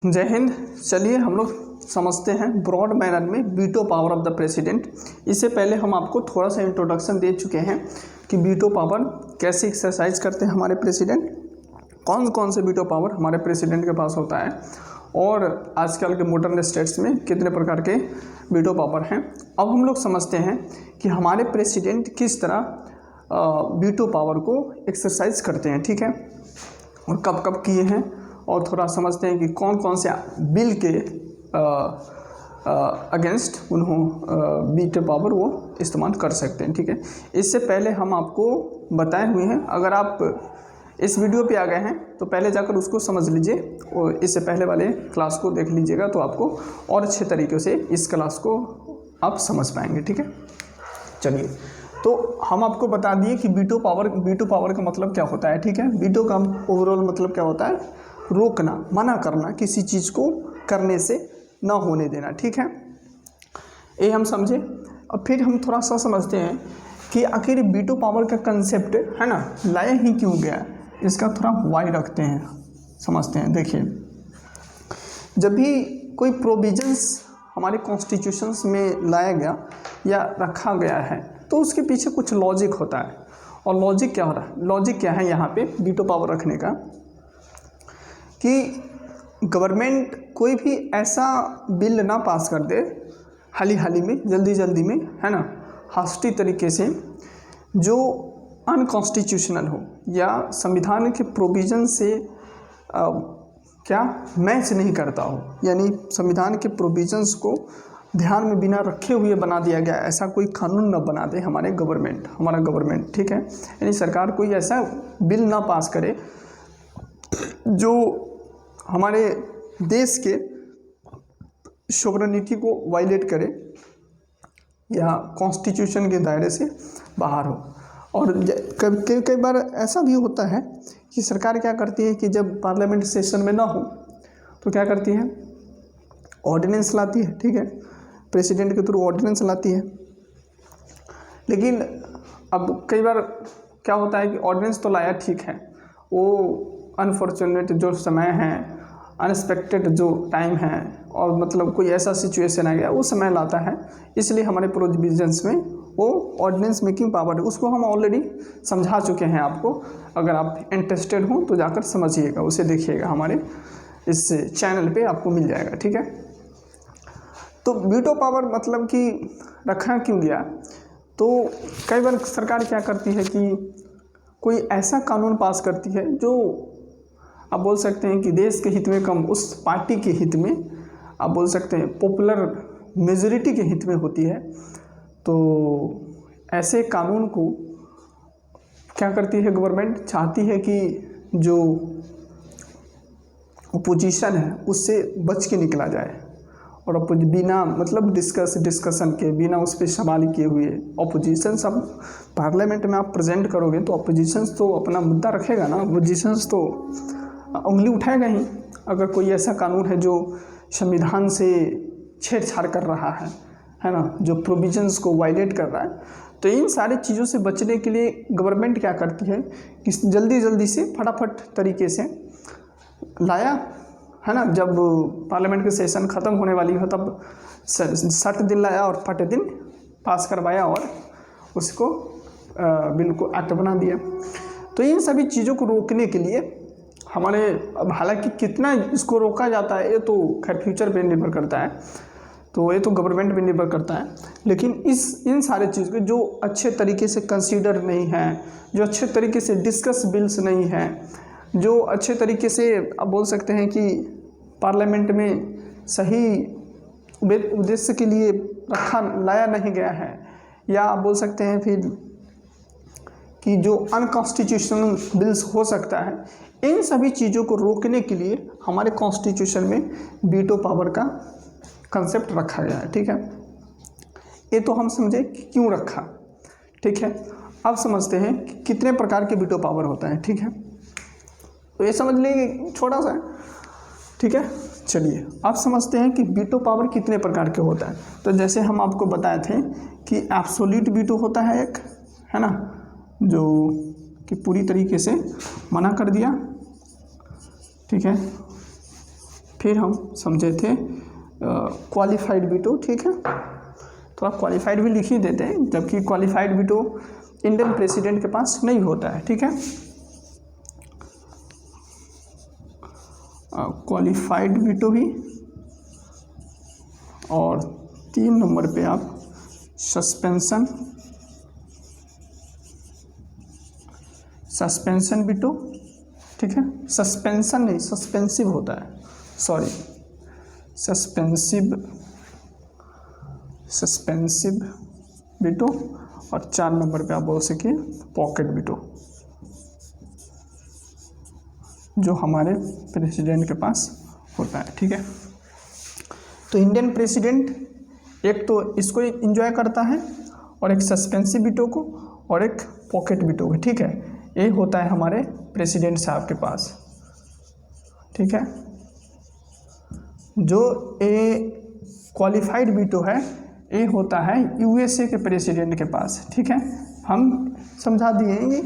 जय हिंद। चलिए हम लोग समझते हैं ब्रॉड मैनर में veto power of the president. इससे पहले हम आपको थोड़ा सा इंट्रोडक्शन दे चुके हैं कि वीटो पावर कैसे एक्सरसाइज करते हैं हमारे प्रेसिडेंट, कौन कौन से वीटो पावर हमारे प्रेसिडेंट के पास होता है और आजकल के मॉडर्न स्टेट्स में कितने प्रकार के वीटो पावर हैं। अब हम लोग समझते हैं कि हमारे प्रेसिडेंट किस तरह वीटो पावर को एक्सरसाइज करते हैं, ठीक है, और कब कब किए हैं, और थोड़ा समझते हैं कि कौन कौन से बिल के अगेंस्ट उन्होंने वीटो पावर वो इस्तेमाल कर सकते हैं, ठीक है। इससे पहले हम आपको बताए हुए हैं, अगर आप इस वीडियो पे आ गए हैं तो पहले जाकर उसको समझ लीजिए और इससे पहले वाले क्लास को देख लीजिएगा तो आपको और अच्छे तरीके से इस क्लास को आप समझ पाएंगे, ठीक है। चलिए, तो हम आपको बता दिए कि वीटो पावर का मतलब क्या होता है, ठीक है। वीटो का ओवरऑल मतलब क्या होता है? रोकना, मना करना, किसी चीज़ को करने से ना होने देना, ठीक है। ये हम समझे। अब फिर हम थोड़ा सा समझते हैं कि आखिर वीटो पावर का कंसेप्ट है ना लाया ही क्यों गया, इसका थोड़ा वाई रखते हैं, समझते हैं। देखिए, जब भी कोई प्रोविजंस हमारे कॉन्स्टिट्यूशंस में लाया गया या रखा गया है तो उसके पीछे कुछ लॉजिक होता है। और लॉजिक क्या हो रहा है? लॉजिक क्या है यहाँ पे वीटो पावर रखने का कि गवर्नमेंट कोई भी ऐसा बिल ना पास कर दे हाल ही में, जल्दी में, है ना, हास्टी तरीके से, जो अनकॉन्स्टिट्यूशनल हो या संविधान के प्रोविज़न से क्या मैच नहीं करता हो, यानी संविधान के प्रोविजंस को ध्यान में बिना रखे हुए बना दिया गया, ऐसा कोई कानून न बना दे हमारा गवर्नमेंट, ठीक है। यानी सरकार कोई ऐसा बिल ना पास करे जो हमारे देश के सोवरेनिटी को वायलेट करे या कॉन्स्टिट्यूशन के दायरे से बाहर हो। और कई बार ऐसा भी होता है कि सरकार क्या करती है कि जब पार्लियामेंट सेशन में ना हो तो क्या करती है, ऑर्डिनेंस लाती है, ठीक है, प्रेसिडेंट के थ्रू ऑर्डिनेंस लाती है। लेकिन अब कई बार क्या होता है कि ऑर्डिनेंस तो लाया, ठीक है, वो अनफॉर्चुनेट जो समय है, अनएक्सपेक्टेड जो टाइम है, और मतलब कोई ऐसा सिचुएशन आ गया वो समय लाता है, इसलिए हमारे प्रोविजंस में वो ऑर्डिनेंस मेकिंग पावर है, उसको हम ऑलरेडी समझा चुके हैं आपको। अगर आप इंटरेस्टेड हो तो जाकर समझिएगा, उसे देखिएगा, हमारे इस चैनल पे आपको मिल जाएगा, ठीक है। तो वीटो पावर मतलब कि रखा क्यों गया, तो कई बार सरकार क्या करती है कि कोई ऐसा कानून पास करती है जो आप बोल सकते हैं कि देश के हित में कम, उस पार्टी के हित में, आप बोल सकते हैं पॉपुलर मेजॉरिटी के हित में होती है। तो ऐसे कानून को क्या करती है गवर्नमेंट, चाहती है कि जो ओपोजिशन है उससे बच के निकला जाए, और बिना मतलब डिस्कशन के, बिना उस पर सवाल किए हुए ऑपोजिशन सब पार्लियामेंट में आप प्रेजेंट करोगे तो ऑपोजिशन तो अपना मुद्दा रखेगा ना, ऑपोजिशन तो उंगली उठाएगा ही। अगर कोई ऐसा कानून है जो संविधान से छेड़छाड़ कर रहा है ना, जो प्रोविजंस को वायलेट कर रहा है, तो इन सारी चीज़ों से बचने के लिए गवर्नमेंट क्या करती है कि जल्दी से फटाफट तरीके से लाया, है ना, जब पार्लियामेंट के सेशन ख़त्म होने वाली हो तब 60 दिन लाया और फटे दिन पास करवाया और उसको बिल को एक्ट बना दिया। तो इन सभी चीज़ों को रोकने के लिए हमारे, अब हालांकि कितना इसको रोका जाता है ये तो खैर फ्यूचर पे निर्भर करता है, तो ये तो गवर्नमेंट पे निर्भर करता है, लेकिन इन सारे चीज़ को जो अच्छे तरीके से कंसीडर नहीं है, जो अच्छे तरीके से डिस्कस बिल्स नहीं है, जो अच्छे तरीके से आप बोल सकते हैं कि पार्लियामेंट में सही उद्देश्य के लिए लाया नहीं गया है, या आप बोल सकते हैं फिर कि जो अनकॉन्स्टिट्यूशनल बिल्स हो सकता है, इन सभी चीज़ों को रोकने के लिए हमारे कॉन्स्टिट्यूशन में वीटो पावर का कंसेप्ट रखा गया है, ठीक है। ये तो हम समझे कि क्यों रखा, ठीक है। अब समझते हैं कि कितने प्रकार के वीटो पावर होता है, ठीक है। तो ये समझ लीजिए छोटा सा, ठीक है। चलिए अब समझते हैं कि वीटो पावर कितने प्रकार के होता है। तो जैसे हम आपको बताए थे कि एब्सोल्यूट वीटो होता है एक, है ना, जो कि पूरी तरीके से मना कर दिया, ठीक है, फिर हम समझे थे क्वालिफाइड वीटो, ठीक है। तो आप क्वालिफाइड भी लिख ही देते हैं, जबकि क्वालिफाइड वीटो इंडियन प्रेसिडेंट के पास नहीं होता है, ठीक है। क्वालिफाइड वीटो भी, और 3 नंबर पे आप सस्पेंशन वीटो, ठीक है। सस्पेंशन नहीं, सस्पेंसिव होता है, सॉरी, सस्पेंसिव वीटो। और 4 नंबर पे आप बोल सकिए पॉकेट वीटो, जो हमारे प्रेसिडेंट के पास होता है, ठीक है। तो इंडियन प्रेसिडेंट एक तो इसको एंजॉय करता है, और एक सस्पेंसिव वीटो को, और एक पॉकेट वीटो को, ठीक है। ये होता है हमारे प्रेसिडेंट साहब के पास, ठीक है। जो ए क्वालिफाइड वीटो है, ये होता है यूएसए के प्रेसिडेंट के पास, ठीक है। हम समझा दिए कि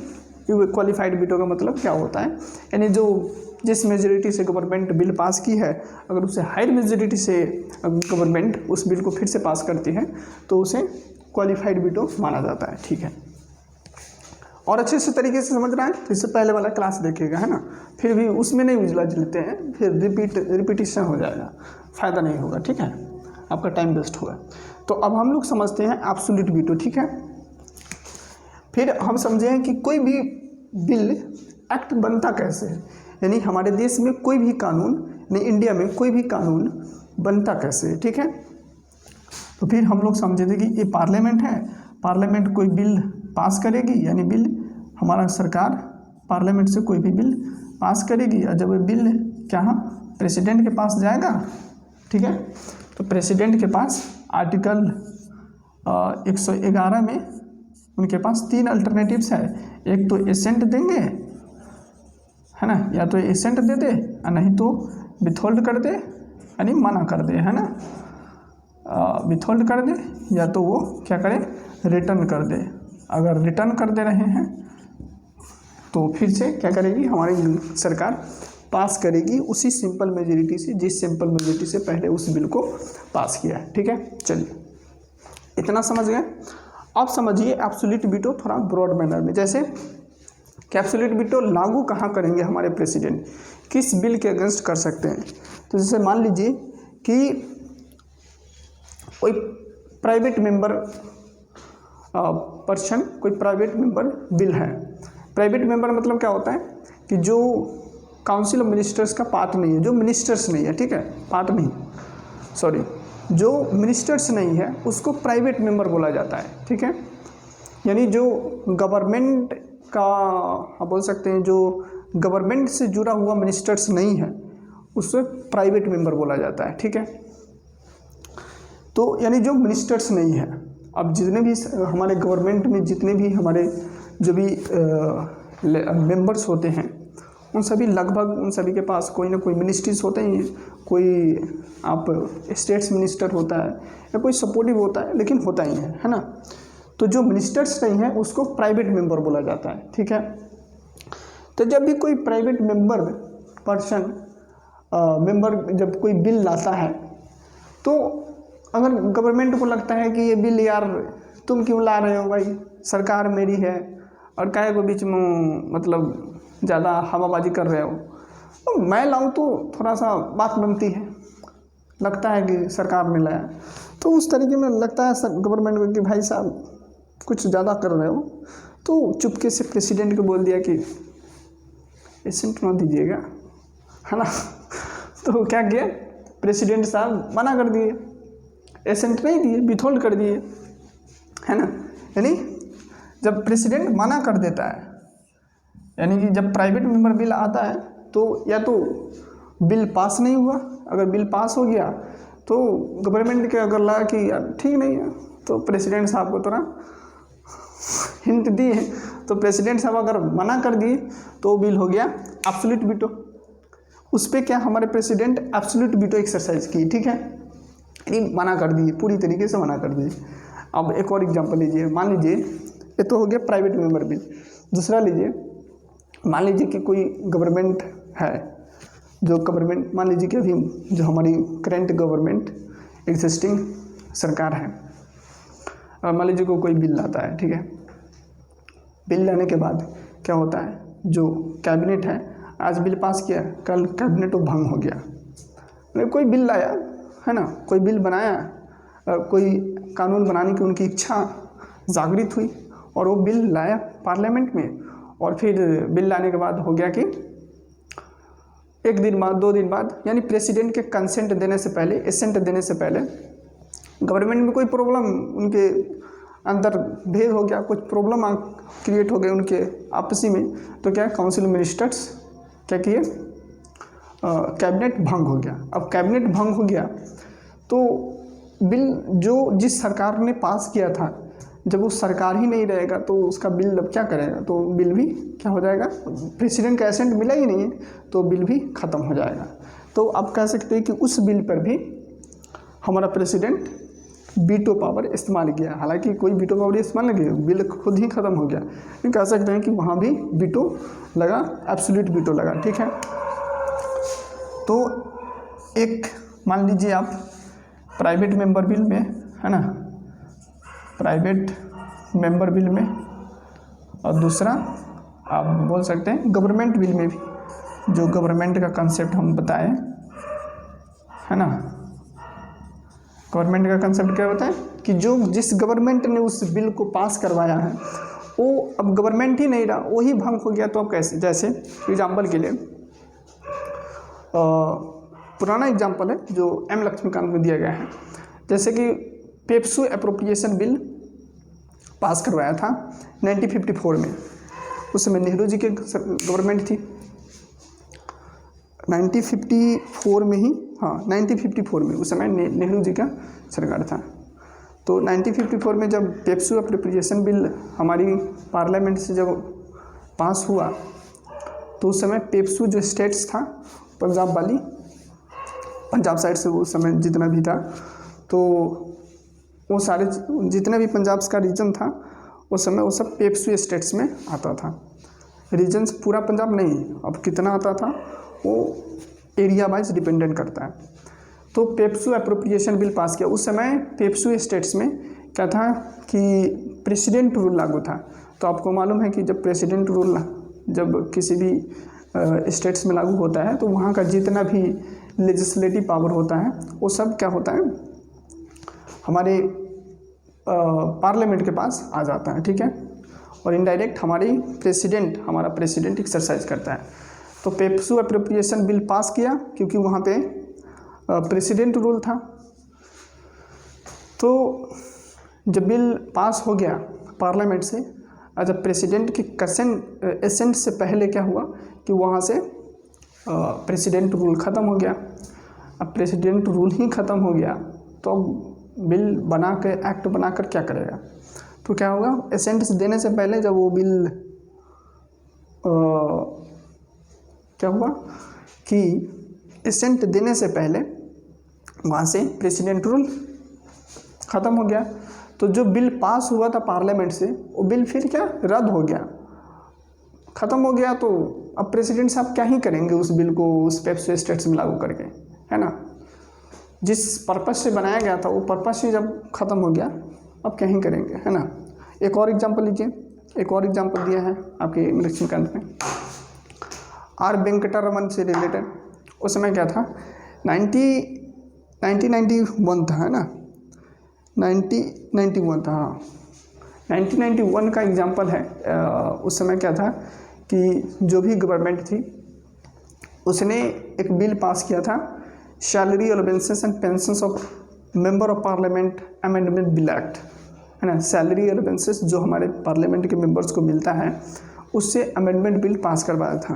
क्वालिफाइड वीटो का मतलब क्या होता है, यानी जो जिस मेजोरिटी से गवर्नमेंट बिल पास की है, अगर उसे हायर मेजोरिटी से गवर्नमेंट उस बिल को फिर से पास करती है तो उसे क्वालिफाइड वीटो माना जाता है, ठीक है। और अच्छे से तरीके से समझ रहा है तो इससे पहले वाला क्लास देखिएगा, है ना। फिर भी उसमें नहीं उलझ लेते हैं, फिर रिपीटिशन हो जाएगा, फ़ायदा नहीं होगा, ठीक है, आपका टाइम वेस्ट होगा। तो अब हम लोग समझते हैं एब्सोल्यूट वीटो, ठीक है। फिर हम समझे हैं कि कोई भी बिल एक्ट बनता कैसे है, यानी हमारे देश में कोई भी कानून, यानी इंडिया में कोई भी कानून बनता कैसे है, ठीक है। तो फिर हम लोग समझे थे कि ये पार्लियामेंट है, पार्लियामेंट कोई बिल पास करेगी, यानी बिल हमारा सरकार पार्लियामेंट से कोई भी बिल पास करेगी, और जब ये बिल क्या प्रेसिडेंट के पास जाएगा, ठीक है। तो प्रेसिडेंट के पास आर्टिकल 111 में उनके पास 3 अल्टरनेटिव्स है। एक तो एसेंट देंगे, है ना, या तो एसेंट दे दे, और नहीं तो विथहोल्ड कर दे, यानी मना कर दे, है ना, विथहोल्ड कर दे, या तो वो क्या करे, रिटर्न कर दे। अगर रिटर्न कर दे रहे हैं तो फिर से क्या करेगी हमारी सरकार, पास करेगी उसी सिंपल मेजोरिटी से जिस सिंपल मेजोरिटी से पहले उस बिल को पास किया है, ठीक है। चलिए, इतना समझ गए। अब समझिए एब्सोल्यूट वीटो थोड़ा ब्रॉड मैनर में, जैसे कि एब्सोल्यूट वीटो लागू कहाँ करेंगे हमारे प्रेसिडेंट, किस बिल के अगेंस्ट कर सकते हैं। तो जैसे मान लीजिए कि कोई प्राइवेट मेंबर पर्सन, कोई प्राइवेट मेंबर बिल है। प्राइवेट मेंबर मतलब क्या होता है कि जो काउंसिल ऑफ मिनिस्टर्स का पार्ट नहीं है, जो मिनिस्टर्स नहीं है, ठीक है, पार्ट नहीं, सॉरी, जो मिनिस्टर्स नहीं है उसको प्राइवेट मेंबर बोला जाता है, ठीक है। यानी जो गवर्नमेंट का आप बोल सकते हैं, जो गवर्नमेंट से जुड़ा हुआ मिनिस्टर्स नहीं है उससे प्राइवेट मेंबर बोला जाता है, ठीक है। तो यानी जो मिनिस्टर्स नहीं है, अब जितने भी हमारे गवर्नमेंट में जितने भी हमारे जो भी मेंबर्स होते हैं, उन सभी लगभग उन सभी के पास कोई ना कोई मिनिस्ट्रीज होते ही हैं। कोई आप स्टेट्स मिनिस्टर होता है या कोई सपोर्टिव होता है, लेकिन होता ही है ना। तो जो मिनिस्टर्स नहीं है उसको प्राइवेट मेंबर बोला जाता है, ठीक है। तो जब भी कोई प्राइवेट मेंबर पर्सन मेंबर जब कोई बिल लाता है, तो अगर गवर्नमेंट को लगता है कि ये बिल यार तुम क्यों ला रहे हो भाई, सरकार मेरी है और काहे को बीच में मतलब ज़्यादा हवाबाजी कर रहे हो, तो मैं लाऊं तो थोड़ा सा बात बनती है, लगता है कि सरकार ने लाया, तो उस तरीके में लगता है गवर्नमेंट को कि भाई साहब कुछ ज़्यादा कर रहे हो, तो चुपके से प्रेसिडेंट को बोल दिया कि एसेंट ना दीजिएगा, है ना। तो क्या किया, प्रेसिडेंट साहब मना कर दिए, एसेंट नहीं दिए, विथहोल्ड कर दिए, है ना। यानी जब प्रेसिडेंट मना कर देता है, यानी कि जब प्राइवेट मेंबर बिल आता है तो या तो बिल पास नहीं हुआ, अगर बिल पास हो गया तो गवर्नमेंट के अगर लगा कि यार ठीक नहीं है, तो प्रेसिडेंट साहब को थोड़ा हिंट दिए, तो प्रेसिडेंट साहब अगर मना कर दिए तो बिल हो गया एब्सोल्यूट वीटो। उस पर क्या हमारे प्रेसिडेंट एब्सोल्यूट वीटो एक्सरसाइज की, ठीक है, यानी मना कर दिए, पूरी तरीके से मना कर दिए। अब एक और एग्जांपल लीजिए, मान लीजिए ये तो हो गया प्राइवेट मेंबर बिल। दूसरा लीजिए, मान लीजिए कि कोई गवर्नमेंट है, जो गवर्नमेंट, मान लीजिए कि अभी जो हमारी करंट गवर्नमेंट एग्जिस्टिंग सरकार है, मान लीजिए को कोई बिल लाता है, ठीक है। बिल लाने के बाद क्या होता है, जो कैबिनेट है, आज बिल पास किया, कल कैबिनेट भंग हो गया। कोई बिल लाया है ना, कोई बिल बनाया, कोई कानून बनाने की उनकी इच्छा जागृत हुई और वो बिल लाया पार्लियामेंट में, और फिर बिल लाने के बाद हो गया कि 1 दिन बाद 2 दिन बाद, यानी प्रेसिडेंट के कंसेंट देने से पहले, एसेंट देने से पहले गवर्नमेंट में कोई प्रॉब्लम, उनके अंदर भेद हो गया, कुछ प्रॉब्लम क्रिएट हो गए उनके आपसी में, तो क्या काउंसिल मिनिस्टर्स क्या किए, कैबिनेट भंग हो गया। अब कैबिनेट भंग हो गया तो बिल जो जिस सरकार ने पास किया था, जब वो सरकार ही नहीं रहेगा तो उसका बिल अब क्या करेगा, तो बिल भी क्या हो जाएगा, प्रेसिडेंट का एसेंट मिला ही नहीं है तो बिल भी ख़त्म हो जाएगा। तो आप कह सकते हैं कि उस बिल पर भी हमारा प्रेसिडेंट वीटो पावर इस्तेमाल किया, हालांकि कोई वीटो पावर इस्तेमाल नहीं किया, बिल खुद ही ख़त्म हो गया, लेकिन कह सकते हैं कि वहाँ भी वीटो लगा, एब्सोल्यूट वीटो लगा, ठीक है। तो एक मान लीजिए आप प्राइवेट मेंबर बिल में, है ना, प्राइवेट मेंबर बिल में, और दूसरा आप बोल सकते हैं गवर्नमेंट बिल में भी, जो गवर्नमेंट का कंसेप्ट हम बताएं, है ना, गवर्नमेंट का कंसेप्ट क्या होता है कि जो जिस गवर्नमेंट ने उस बिल को पास करवाया है वो अब गवर्नमेंट ही नहीं रहा, वही भंग हो गया। तो अब कैसे, जैसे एग्जाम्पल के लिए पुराना एग्जाम्पल है जो एम लक्ष्मीकांत में दिया गया है, जैसे कि पेप्सू एप्रोप्रिएशन बिल पास करवाया था 1954 में, उस समय नेहरू जी की गवर्नमेंट थी, 1954 में ही, हाँ 1954 में, उस समय नेहरू जी का सरकार था। तो 1954 में जब पेप्सू एप्रोप्रिएशन बिल हमारी पार्लियामेंट से जब पास हुआ, तो उस समय पेप्सू जो स्टेट्स था, पंजाब वाली, पंजाब साइड से उस समय जितना भी था, तो वो सारे जितने भी पंजाब का रीजन था उस समय वो सब पेप्सू स्टेट्स में आता था। रीजन्स पूरा पंजाब नहीं, अब कितना आता था वो एरिया वाइज डिपेंडेंट करता है। तो पेप्सू एप्रोप्रिएशन बिल पास किया, उस समय पेप्सू स्टेट्स में क्या था कि प्रेसिडेंट रूल लागू था। तो आपको मालूम है कि जब प्रेसिडेंट रूल जब किसी भी स्टेट्स में लागू होता है तो वहाँ का जितना भी लेजिस्लेटिव पावर होता है वो सब क्या होता है, हमारे पार्लियामेंट के पास आ जाता है, ठीक है, और इनडायरेक्ट हमारा प्रेसिडेंट एक्सरसाइज करता है। तो पेप्सू एप्रोप्रिएशन बिल पास किया क्योंकि वहाँ पे प्रेसिडेंट रूल था। तो जब बिल पास हो गया पार्लियामेंट से, जब प्रेसिडेंट के एसेंट से पहले क्या हुआ कि वहाँ से प्रेसिडेंट रूल ख़त्म हो गया। अब प्रेसिडेंट रूल ही ख़त्म हो गया तो बिल बना के, एक्ट बनाकर क्या करेगा, तो क्या होगा, एसेंट देने से पहले जब वो बिल क्या हुआ कि एसेंट देने से पहले वहाँ से प्रेसिडेंट रूल ख़त्म हो गया। तो जो बिल पास हुआ था पार्लियामेंट से वो बिल फिर क्या रद्द हो गया, ख़त्म हो गया। तो अब प्रेसिडेंट साहब क्या ही करेंगे उस बिल को उस पेप्सू स्टेट्स में लागू करके, है ना, जिस पर्पस से बनाया गया था वो पर्पस ही जब ख़त्म हो गया अब क्या ही करेंगे, है ना। एक और एग्जांपल लीजिए, एक और एग्जांपल दिया है आपके लक्ष्मीकांत में, आर वेंकटरमन से रिलेटेड। उस समय क्या था, 1991 था, है ना, 1991 था, हाँ 1991 का एग्जांपल है। उस समय क्या था कि जो भी गवर्नमेंट थी उसने एक बिल पास किया था, salary allowances and pensions of member of parliament amendment bill act, है ना। सैलरी अलाउंसेस जो हमारे पार्लियामेंट के मेंबर्स को मिलता है उससे अमेंडमेंट बिल पास करवाया था।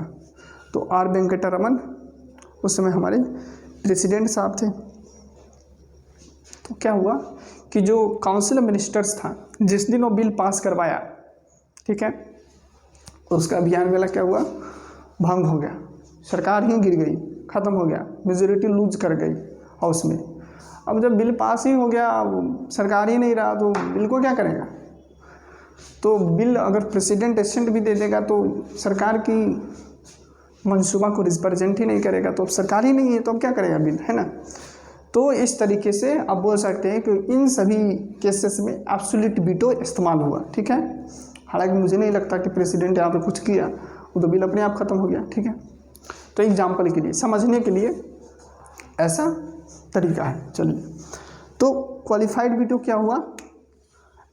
तो आर वेंकटरमन उस समय हमारे प्रेसिडेंट साहब थे। तो क्या हुआ कि जो काउंसिल मिनिस्टर्स था, जिस दिन वो बिल पास करवाया, ठीक है, उसका अभियान वाला क्या हुआ, भंग हो गया, सरकार ही गिर गई, ख़त्म हो गया, मेजोरिटी लूज कर गई हाउस में। अब जब बिल पास ही हो गया, अब सरकार ही नहीं रहा तो बिल को क्या करेगा। तो बिल अगर प्रेसिडेंट एसेंट भी दे देगा तो सरकार की मंसूबा को रिप्रेजेंट ही नहीं करेगा तो अब सरकार ही नहीं है, तो अब क्या करेगा बिल, है ना। तो इस तरीके से आप बोल सकते हैं कि इन सभी केसेस में एब्सोल्यूट वीटो इस्तेमाल हुआ, ठीक है। हालांकि मुझे नहीं लगता कि प्रेसिडेंट यहाँ पे कुछ किया, वो तो बिल अपने आप ख़त्म हो गया, ठीक है। तो एग्जाम्पल के लिए, समझने के लिए ऐसा तरीका है। चलिए, तो क्वालिफाइड वीटो क्या हुआ,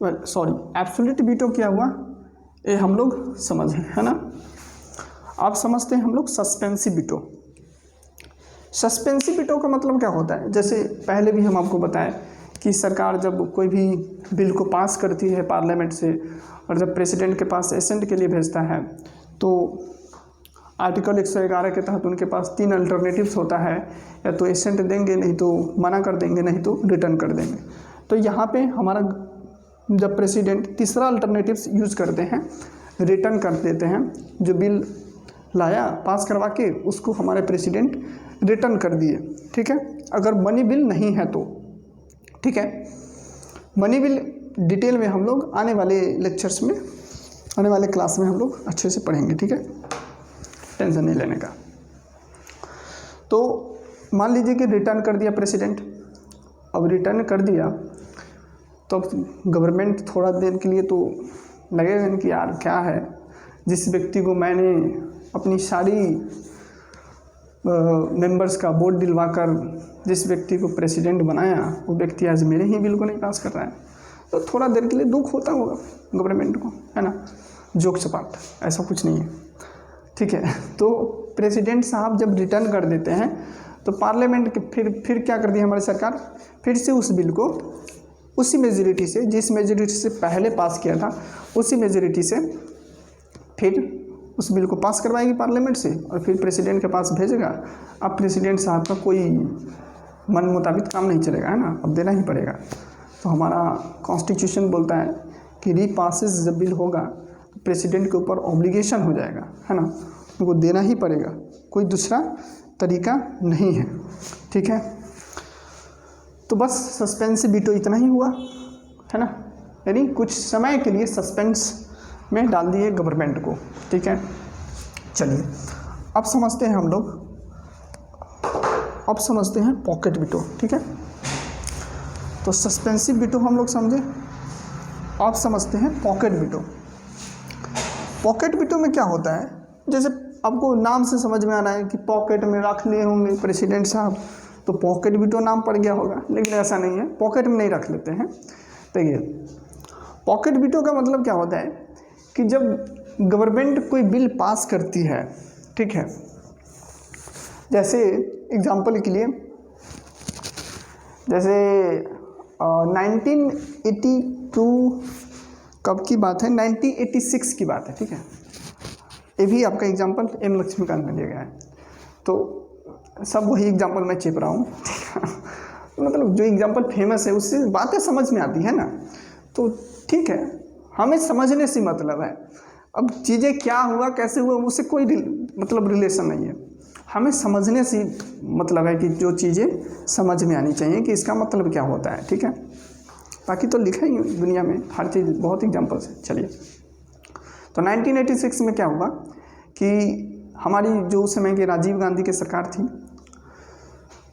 एब्सोल्यूट वीटो क्या हुआ, ये हम लोग समझें, है ना। आप समझते हैं हम लोग सस्पेंसिव वीटो। सस्पेंसिव वीटो का मतलब क्या होता है, जैसे पहले भी हम आपको बताएं कि सरकार जब कोई भी बिल को पास करती है पार्लियामेंट से और जब प्रेसिडेंट के पास एसेंट के लिए भेजता है तो आर्टिकल 111 के तहत उनके पास 3 अल्टरनेटिव्स होता है, या तो एसेंट देंगे, नहीं तो मना कर देंगे, नहीं तो रिटर्न कर देंगे। तो यहाँ पे हमारा जब प्रेसिडेंट तीसरा अल्टरनेटिव्स यूज़ करते हैं, रिटर्न कर देते हैं, जो बिल लाया पास करवा के उसको हमारे प्रेसिडेंट रिटर्न कर दिए, ठीक है। अगर मनी बिल नहीं है तो, ठीक है। मनी बिल डिटेल में हम लोग आने वाले लेक्चर्स में, आने वाले क्लास में हम लोग अच्छे से पढ़ेंगे, ठीक है, टेंशन नहीं लेने का। तो मान लीजिए कि रिटर्न कर दिया प्रेसिडेंट, अब रिटर्न कर दिया तो गवर्नमेंट थोड़ा देर के लिए तो लगेगा कि यार क्या है, जिस व्यक्ति को मैंने अपनी सारी मेंबर्स का वोट दिलवाकर जिस व्यक्ति को प्रेसिडेंट बनाया, वो व्यक्ति आज मेरे ही बिल को नहीं पास कर रहा है, तो थोड़ा देर के लिए दुख होता होगा गवर्नमेंट को, है ना। जोक सपाट, ऐसा कुछ नहीं है, ठीक है। तो प्रेसिडेंट साहब जब रिटर्न कर देते हैं तो पार्लियामेंट के फिर क्या कर दिया हमारी सरकार, फिर से उस बिल को उसी मेजोरिटी से, जिस मेजोरिटी से पहले पास किया था, उसी मेजोरिटी से फिर उस बिल को पास करवाएगी पार्लियामेंट से और फिर प्रेसिडेंट के पास भेजेगा। अब प्रेसिडेंट साहब का कोई मन मुताबिक काम नहीं चलेगा, है ना, अब देना ही पड़ेगा। तो हमारा कॉन्स्टिट्यूशन बोलता है कि रीपासेस जब बिल होगा तो प्रेसिडेंट के ऊपर ऑब्लिगेशन हो जाएगा, है ना, उनको देना ही पड़ेगा, कोई दूसरा तरीका नहीं है, ठीक है। तो बस सस्पेंसिव वीटो इतना ही हुआ, है ना, यानी कुछ समय के लिए सस्पेंस में डाल दिए गवर्नमेंट को, ठीक है। चलिए अब समझते हैं हम लोग, अब समझते हैं पॉकेट वीटो, ठीक है। तो सस्पेंसिव वीटो हम लोग समझे, अब समझते हैं पॉकेट वीटो। पॉकेट वीटो में क्या होता है, जैसे आपको नाम से समझ में आ रहा है कि पॉकेट में रख लिए होंगे प्रेसिडेंट साहब, तो पॉकेट वीटो नाम पड़ गया होगा, लेकिन ऐसा नहीं है, पॉकेट में नहीं रख लेते हैं। देखिए पॉकेट वीटो का मतलब क्या होता है कि जब गवर्नमेंट कोई बिल पास करती है, ठीक है, जैसे एग्जांपल के लिए, जैसे 1982 कब की बात है, 1986 की बात है, ठीक है। ये भी आपका एग्जांपल एम लक्ष्मीकांत में दिया गया है, तो सब वही एग्जांपल मैं चेप रहा हूँ, मतलब जो एग्जांपल फेमस है उससे बातें समझ में आती है ना, तो ठीक है, हमें समझने से मतलब है। अब चीज़ें क्या हुआ कैसे हुआ उससे कोई मतलब रिलेशन नहीं है, हमें समझने से मतलब है कि जो चीज़ें समझ में आनी चाहिए कि इसका मतलब क्या होता है, ठीक है। बाकी तो लिखा ही दुनिया में हर चीज़, बहुत एग्जांपल्स है। चलिए, तो 1986 में क्या हुआ कि हमारी जो उस समय की राजीव गांधी की सरकार थी,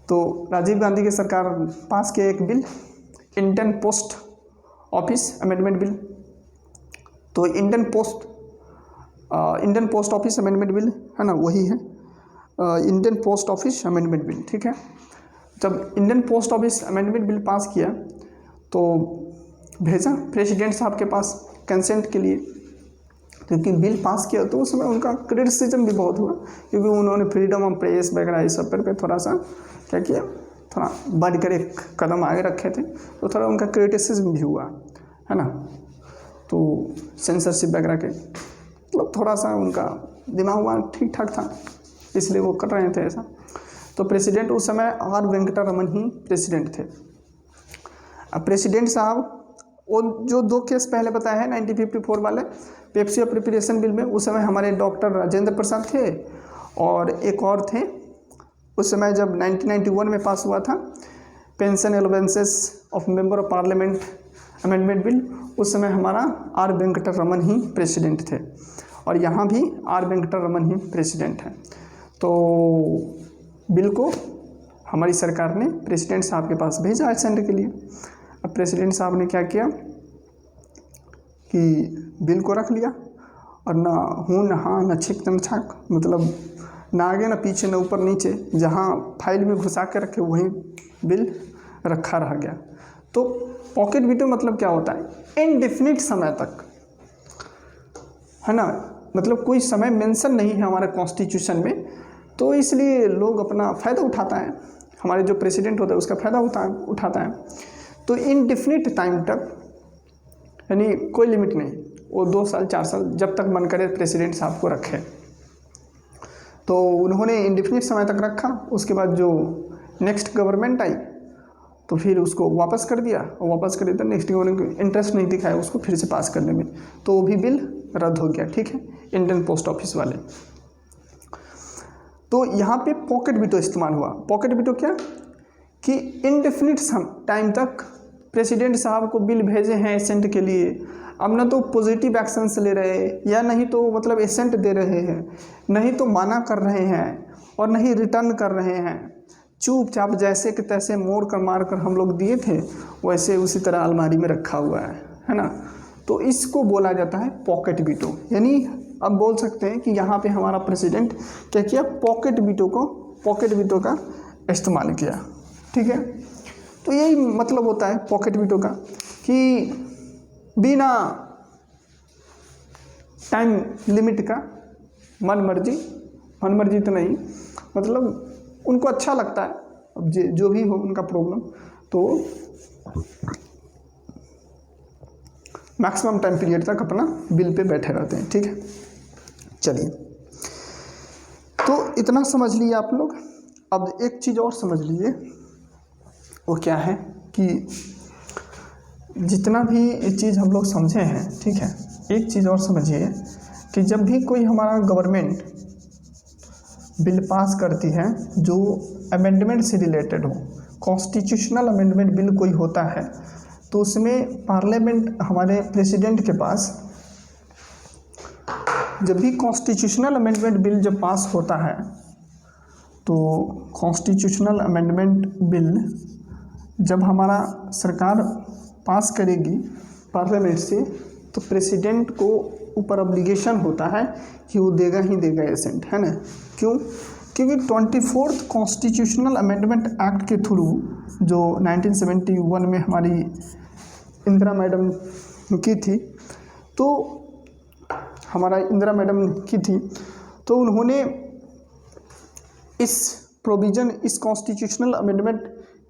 तो राजीव गांधी की सरकार पास किया एक bill, Indian post office amendment bill. तो Indian post office amendment bill, है ना, वही है Indian post office amendment bill, ठीक है। जब Indian post office amendment bill pass किया तो भेजा प्रेसिडेंट साहब के पास कंसेंट के लिए, क्योंकि बिल पास किया तो उस समय उनका क्रिटिसिज्म भी बहुत हुआ, क्योंकि उन्होंने फ्रीडम ऑफ प्रेस वगैरह इस सब पर थोड़ा सा क्या किया, थोड़ा बढ़कर एक कदम आगे रखे थे, तो थोड़ा उनका क्रिटिसिज्म भी हुआ, है ना। तो सेंसरशिप वगैरह के मतलब थोड़ा सा उनका दिमाग वहाँ ठीक ठाक था, इसलिए वो कर रहे थे ऐसा। तो प्रेसिडेंट उस समय आर वेंकटा रमन ही प्रेसिडेंट थे। अब प्रेसिडेंट साहब वो जो 2 केस पहले बताया है 1954 वाले पेप्सी अप्रोप्रिएशन बिल में, उस समय हमारे डॉक्टर राजेंद्र प्रसाद थे और एक और थे उस समय जब 1991 में पास हुआ था pension allowances of member of parliament amendment bill, उस समय हमारा आर वेंकटा रमन ही प्रेसिडेंट थे और यहाँ भी आर वेंकटा रमन ही प्रेसिडेंट हैं। तो बिल को हमारी सरकार ने प्रेसिडेंट साहब के पास भेजा एसेंट के लिए। अब प्रेसिडेंट साहब ने क्या किया कि बिल को रख लिया और ना हूँ ना हाँ ना छिक न छाक, मतलब ना आगे ना पीछे ना ऊपर नीचे, जहाँ फाइल में घुसा के रखे वहीं बिल रखा रह गया। तो पॉकेट वीटो मतलब क्या होता है, इनडेफिनिट समय तक, है ना, मतलब कोई समय मेंशन नहीं है हमारे कॉन्स्टिट्यूशन में, तो इसलिए लोग अपना फ़ायदा उठाता है, हमारे जो प्रेसिडेंट होता है उसका फ़ायदा उठाता है। तो इनडेफिनिट टाइम तक, यानी कोई लिमिट नहीं, वो 2 साल 4 साल जब तक मन करे प्रेसिडेंट साहब को रखे। तो उन्होंने इनडेफिनिट समय तक रखा। उसके बाद जो नेक्स्ट गवर्नमेंट आई तो फिर उसको वापस कर दिया, और वापस कर दिया तो नेक्स्ट गवर्नमेंट को इंटरेस्ट नहीं दिखाया उसको फिर से पास करने में, तो वो भी बिल रद्द हो गया। ठीक है, इंडियन पोस्ट ऑफिस वाले। तो यहाँ पे पॉकेट वीटो इस्तेमाल हुआ। पॉकेट वीटो क्या कि इनडेफिनिट टाइम तक प्रेसिडेंट साहब को बिल भेजे हैं एसेंट के लिए, अब ना तो पॉजिटिव एक्शंस ले रहे हैं या नहीं तो मतलब एसेंट दे रहे हैं, नहीं तो माना कर रहे हैं और नहीं रिटर्न कर रहे हैं, चुपचाप जैसे कि तैसे मोड़ कर मार कर हम लोग दिए थे वैसे उसी तरह अलमारी में रखा हुआ है ना। तो इसको बोला जाता है पॉकेट वीटो। यानी अब बोल सकते हैं कि यहाँ पे हमारा प्रेसिडेंट क्या किया, पॉकेट वीटो का इस्तेमाल किया। ठीक है, तो यही मतलब होता है पॉकेट वीटो का कि बिना टाइम लिमिट का मन मर्जी तो नहीं, मतलब उनको अच्छा लगता है, अब जो भी हो उनका प्रॉब्लम, तो मैक्सिमम टाइम पीरियड तक अपना बिल पे बैठे रहते हैं। ठीक है, चलिए, तो इतना समझ लिए आप लोग। अब एक चीज़ और समझ लीजिए, वो क्या है कि जितना भी ये चीज़ हम लोग समझे हैं, ठीक है, एक चीज़ और समझिए कि जब भी कोई हमारा गवर्नमेंट बिल पास करती है जो अमेंडमेंट से रिलेटेड हो, कॉन्स्टिट्यूशनल अमेंडमेंट बिल कोई होता है, तो उसमें पार्लियामेंट हमारे प्रेसिडेंट के पास, जब भी कॉन्स्टिट्यूशनल अमेंडमेंट बिल जब पास होता है तो कॉन्स्टिट्यूशनल अमेंडमेंट बिल जब हमारा सरकार पास करेगी पार्लियामेंट से, तो प्रेसिडेंट को ऊपर ऑब्लिगेशन होता है कि वो देगा ही देगा एसेंट, है ना। क्यों? क्योंकि 24th कॉन्स्टिट्यूशनल अमेंडमेंट एक्ट के थ्रू जो 1971 में हमारी इंदिरा मैडम की थी, तो हमारा इंदिरा मैडम की थी, तो उन्होंने इस प्रोविज़न, इस कॉन्स्टिट्यूशनल अमेंडमेंट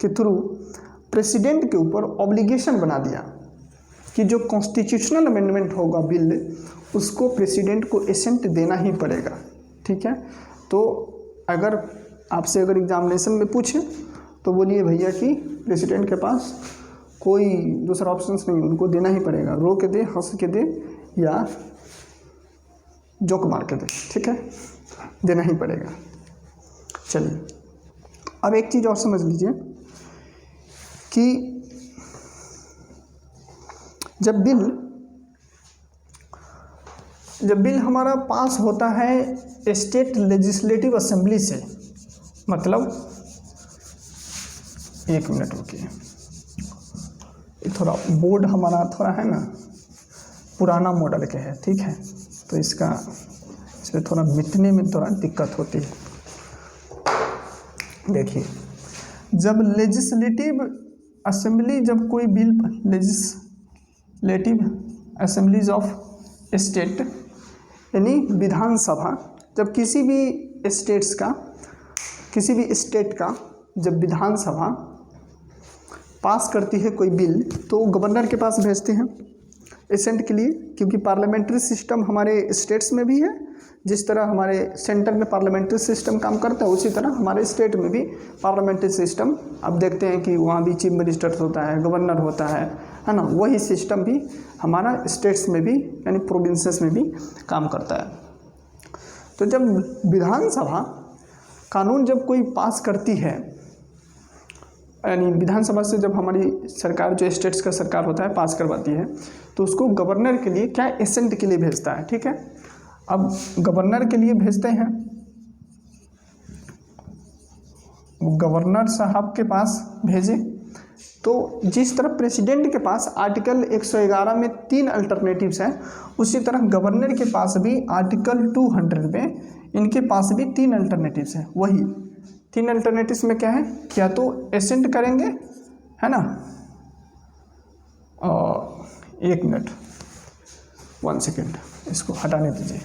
के थ्रू प्रेसिडेंट के ऊपर ऑब्लिगेशन बना दिया कि जो कॉन्स्टिट्यूशनल अमेंडमेंट होगा बिल, उसको प्रेसिडेंट को एसेंट देना ही पड़ेगा। ठीक है, तो अगर आपसे अगर एग्जामिनेशन में पूछे तो बोलिए भैया कि प्रेसिडेंट के पास कोई दूसरा ऑप्शंस नहीं, उनको देना ही पड़ेगा, रो के दे, हंस के दे या जोक मार के दे, ठीक है, देना ही पड़ेगा। चलिए, अब एक चीज़ और समझ लीजिए कि जब बिल हमारा पास होता है स्टेट लेजिस्लेटिव असेंबली से, मतलब एक मिनट रुकिए, थोड़ा बोर्ड हमारा थोड़ा है ना पुराना मॉडल के है, ठीक है, तो इसमें थोड़ा मिटने में थोड़ा दिक्कत होती है। देखिए, जब लेजिस्लेटिव असेंबली, जब कोई bill legislative assemblies of state यानी विधानसभा, जब किसी भी स्टेट का जब विधानसभा पास करती है कोई बिल, तो गवर्नर के पास भेजते हैं एसेंट के लिए, क्योंकि पार्लियामेंट्री सिस्टम हमारे स्टेट्स में भी है। जिस तरह हमारे सेंटर में पार्लियामेंट्री सिस्टम काम करता है, उसी तरह हमारे स्टेट में भी पार्लियामेंट्री सिस्टम, अब देखते हैं कि वहाँ भी चीफ मिनिस्टर होता है, गवर्नर होता है ना, वही सिस्टम भी हमारा स्टेट्स में भी यानी प्रोविंसेस में भी काम करता है। तो जब विधानसभा कानून जब कोई पास करती है, यानी विधानसभा से जब हमारी सरकार, जो स्टेट्स का सरकार होता है, पास करवाती है, तो उसको गवर्नर के लिए क्या एसेंट के लिए भेजता है। ठीक है, अब गवर्नर के लिए भेजते हैं गवर्नर साहब के पास भेजे। तो जिस तरह प्रेसिडेंट के पास आर्टिकल 111 में 3 अल्टरनेटिव्स हैं, उसी तरह गवर्नर के पास भी आर्टिकल 200 में इनके पास भी 3 अल्टरनेटिव्स हैं। वही 3 अल्टरनेटिव्स में क्या है, क्या तो एसेंट करेंगे, है ना, 1 मिनट 1 सेकेंड, इसको हटाने दीजिए।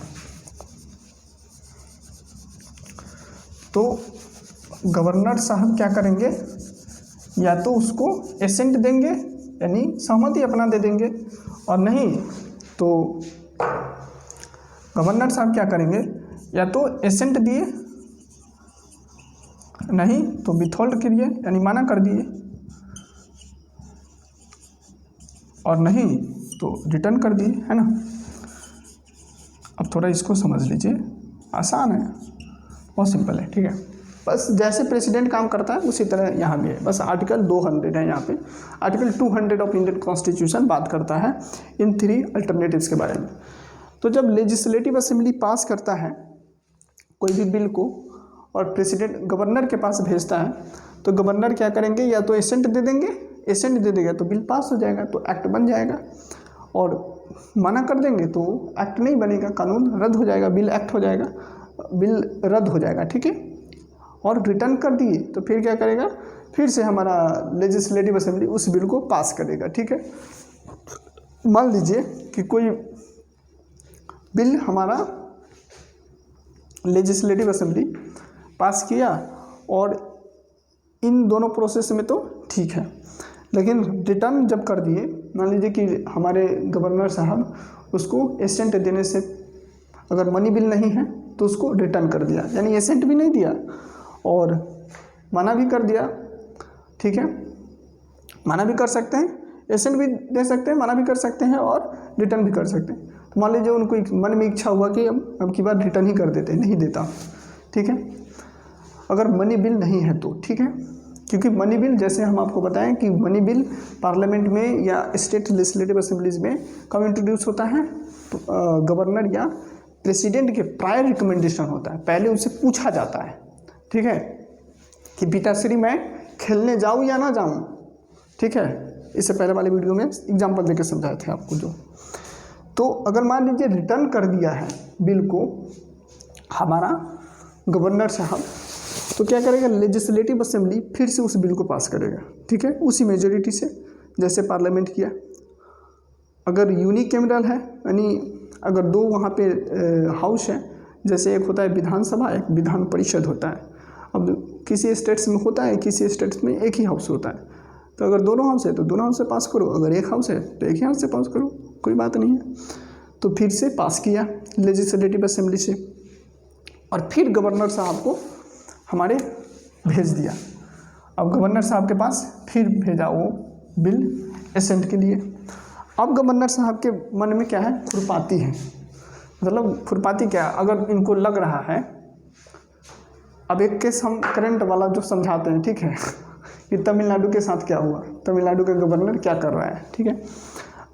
तो गवर्नर साहब क्या करेंगे, या तो उसको एसेंट देंगे यानी सहमति अपना दे देंगे, और नहीं तो गवर्नर साहब क्या करेंगे, या तो एसेंट दिए, नहीं तो विथहोल्ड करिए यानी मना कर दिए, और नहीं तो रिटर्न कर दिए, है ना। अब थोड़ा इसको समझ लीजिए, आसान है, बहुत सिंपल है, ठीक है। बस जैसे प्रेसिडेंट काम करता है उसी तरह यहाँ भी है। बस आर्टिकल 200 है यहाँ पे। आर्टिकल 200 ऑफ इंडियन कॉन्स्टिट्यूशन बात करता है इन 3 अल्टरनेटिव्स के बारे में। तो जब लेजिस्लेटिव असेंबली पास करता है कोई भी बिल को और प्रेसिडेंट गवर्नर के पास भेजता है, तो गवर्नर क्या करेंगे, या तो एसेंट दे देंगे, एसेंट दे देगा तो बिल पास हो जाएगा, तो एक्ट बन जाएगा, और मना कर देंगे तो एक्ट नहीं बनेगा, कानून रद्द हो जाएगा, बिल एक्ट हो जाएगा, बिल रद्द हो जाएगा, ठीक है। और रिटर्न कर दिए तो फिर क्या करेगा, फिर से हमारा लेजिस्लेटिव असेंबली उस बिल को पास करेगा, ठीक है। मान लीजिए कि कोई बिल हमारा लेजिस्लेटिव असेंबली पास किया और इन दोनों प्रोसेस में तो ठीक है, लेकिन रिटर्न जब कर दिए, मान लीजिए कि हमारे गवर्नर साहब उसको एसेंट देने से अगर मनी बिल नहीं है तो उसको रिटर्न कर दिया, यानी एसेंट भी नहीं दिया और मना भी कर दिया, ठीक है। मना भी कर सकते हैं, एसेंट भी दे सकते हैं, मना भी कर सकते हैं और रिटर्न भी कर सकते हैं। तो मान लीजिए उनको मन में इच्छा हुआ कि अब की बार रिटर्न ही कर देते, नहीं देता, ठीक है, अगर मनी बिल नहीं है तो, ठीक है। क्योंकि मनी बिल, जैसे हम आपको बताएं कि मनी बिल पार्लियामेंट में या स्टेट लेजिस्लेटिव असेंबलीज में कब इंट्रोड्यूस होता है, गवर्नर या प्रेसिडेंट के प्रायर रिकमेंडेशन होता है, पहले उनसे पूछा जाता है, ठीक है, कि पिताश्री मैं खेलने जाऊं या ना जाऊं, ठीक है। इससे पहले वाले वीडियो में एग्जांपल देकर समझाए थे आपको जो। तो अगर मान लीजिए रिटर्न कर दिया है बिल को हमारा गवर्नर साहब, तो क्या करेगा, लेजिस्लेटिव असेंबली फिर से उस बिल को पास करेगा, ठीक है, उसी मेजोरिटी से जैसे पार्लियामेंट किया। अगर यूनिकैमरल है यानी अगर 2 वहाँ पे हाउस है, जैसे एक होता है विधानसभा, एक विधान परिषद होता है। अब किसी स्टेट्स में होता है, किसी स्टेट्स में एक ही हाउस होता है, तो अगर दोनों हाउस है तो दोनों हाउस से पास करो, अगर एक हाउस है तो एक ही हाउस से पास करो, कोई बात नहीं है। तो फिर से पास किया लेजिस्लेटिव असेंबली से, और फिर गवर्नर साहब को हमारे भेज दिया। अब गवर्नर साहब के पास फिर भेजा वो बिल एसेंट के लिए। अब गवर्नर साहब के मन में क्या है, खुरपाती है, मतलब खुरपाती क्या, अगर इनको लग रहा है, अब एक केस हम करंट वाला जो समझाते हैं, ठीक है, कि तमिलनाडु के साथ क्या हुआ, तमिलनाडु का गवर्नर क्या कर रहा है, ठीक है।